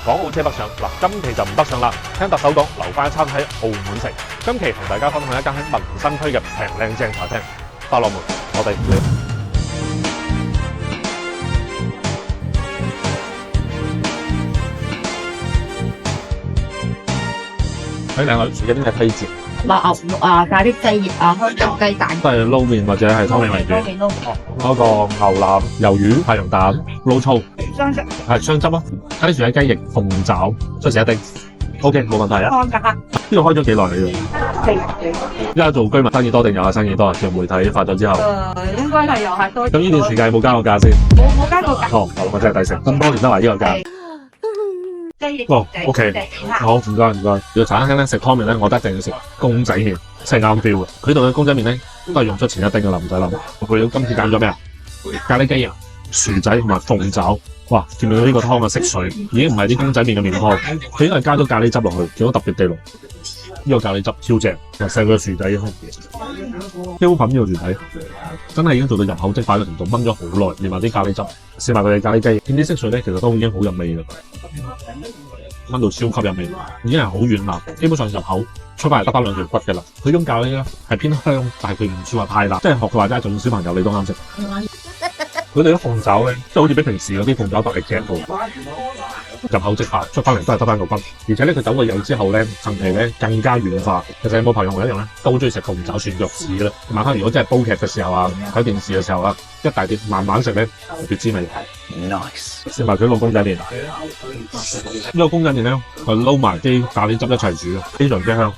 港澳車北上嗱，今期就唔北上啦，聽特首講留翻一餐喺澳門食。今期同大家分享一間喺民生區嘅平靚正茶廳，百樂門，我哋喺靚女煮緊啲咩推薦？麻牛肉啊、咖喱雞翼啊、香蕉雞蛋，都係撈麵或者係湯麵為主。嗰個牛腩、魷魚、太陽蛋、撈醋、雙汁係雙汁咯。跟住喺雞翼、鳳爪，出時一丁。OK，冇問題啊。湯㗎，呢度開咗幾耐呢度？依家做居民生意多定遊客生意多啊？條媒體發咗之後，應該係遊客多。咁呢段時間有冇加過價先？冇加過價。哦，我真係抵食，咁多年得埋呢個價。雞翼哦，OK，好，唔該唔該。要茶餐廳咧食湯麵咧，我覺得一定要食公仔麵，真係啱 feel 嘅。佢度嘅公仔麵咧都係用出前一丁嘅啦，唔使諗。佢今次揀咗咩啊？咖喱雞翼、薯仔同埋鳳爪。哇！見到呢個湯嘅色水，已經唔係啲公仔麵嘅麵湯，佢應該係加咗咖喱汁落去，見到特別地濃。呢個咖喱汁超正，又細個薯仔湯，超品呢個薯仔，真係已經做到入口即化嘅程度，炆咗好耐，連埋啲咖喱汁，試埋佢嘅咖喱雞，見啲色水咧，其實都已經好入味啦，炆到超級入味，已經係好軟爛，基本上入口出翻嚟得翻兩條骨嘅啦。佢種咖喱咧係偏香，但係佢唔算話太辣，即係學佢話齋，就算小朋友你都啱食。佢哋啲鳳爪咧，即係好似比平時嗰啲鳳爪特別夾到，入口即化，出翻嚟都係得翻個骨。而且咧，佢走過油之後咧，層皮咧更加軟化。其實有冇朋友同我一樣咧，都好中意食鳳爪蒜肉絲啦。晚黑如果真係煲劇嘅時候啊，睇電視嘅時候啊，一大碟慢慢食咧，特別滋味。Nice， 食埋佢個公仔麵。呢個公仔麵咧，係撈埋啲咖喱汁一齊煮嘅，非常之香。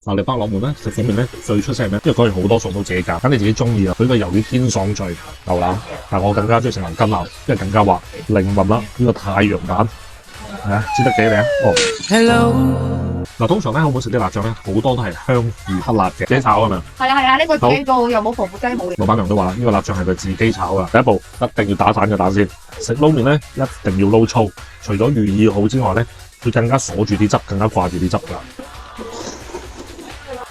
嗱，嚟百樂門咧食粉麵咧最出色係咩？因為嗰樣好多餸都自己揀，咁你自己中意啊。佢個魷魚偏爽脆，牛腩，但係我更加中意食牛筋腩，因為更加滑靈魂啦。呢個太陽蛋係啊，煎得幾靚哦。Hello，嗱，通常咧澳門食啲辣醬咧，好多都係香而不辣嘅，自己炒係咪？係啊，呢個自己做，又冇防腐劑冇。老闆娘都話啦，呢個辣醬係佢自己炒噶。第一步一定要打散個蛋先。食撈麵咧一定要撈粗，除咗寓意好之外咧，佢更加鎖住啲汁，更加掛住啲汁㗎。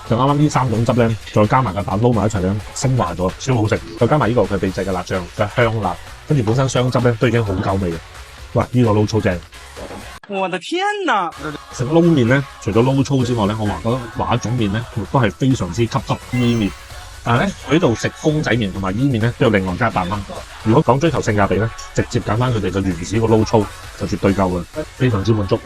就啱啱呢三種汁咧，再加埋個蛋撈埋一齊咧，升華咗，超好食。再加埋呢個佢秘製嘅辣醬嘅香辣，跟住本身雙汁咧都已經好夠味嘅。哇！呢個撈粗正。我的天哪！食撈麵咧，除咗撈粗之外咧，我覺得話一種麵咧都係非常之吸汁伊麵。但係咧，佢呢度食公仔麵同埋伊麵咧，都要另外加8蚊。如果講追求性價比咧，直接揀翻佢哋嘅原始個撈粗就絕對夠嘅，非常之滿足。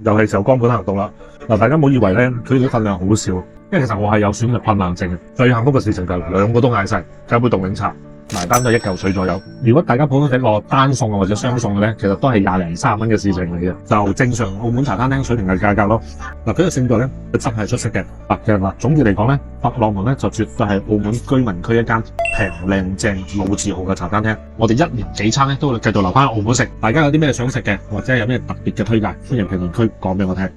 又係時候光盤行動啦！嗱，大家唔好以為咧佢哋啲份量好少，因為其實我係有選擇困難症嘅。最幸福嘅事情就係兩個都嗌晒，加杯凍檸茶，埋單都係1嚿水左右。如果大家普通睇個單餸或者雙餸嘅咧，其實都係20零30蚊嘅事情嚟嘅，就正常澳門茶餐廳水平嘅價格咯。嗱，佢個勝在咧，佢真係出色嘅。嗱，總結嚟講咧，百樂門咧就絕對係澳門居民區一間平靚正老字號嘅茶餐廳。我哋一年幾餐咧都會繼續留翻喺澳門食。大家有啲咩想食嘅，或者有咩特別嘅推介，歡迎評論區講俾我聽。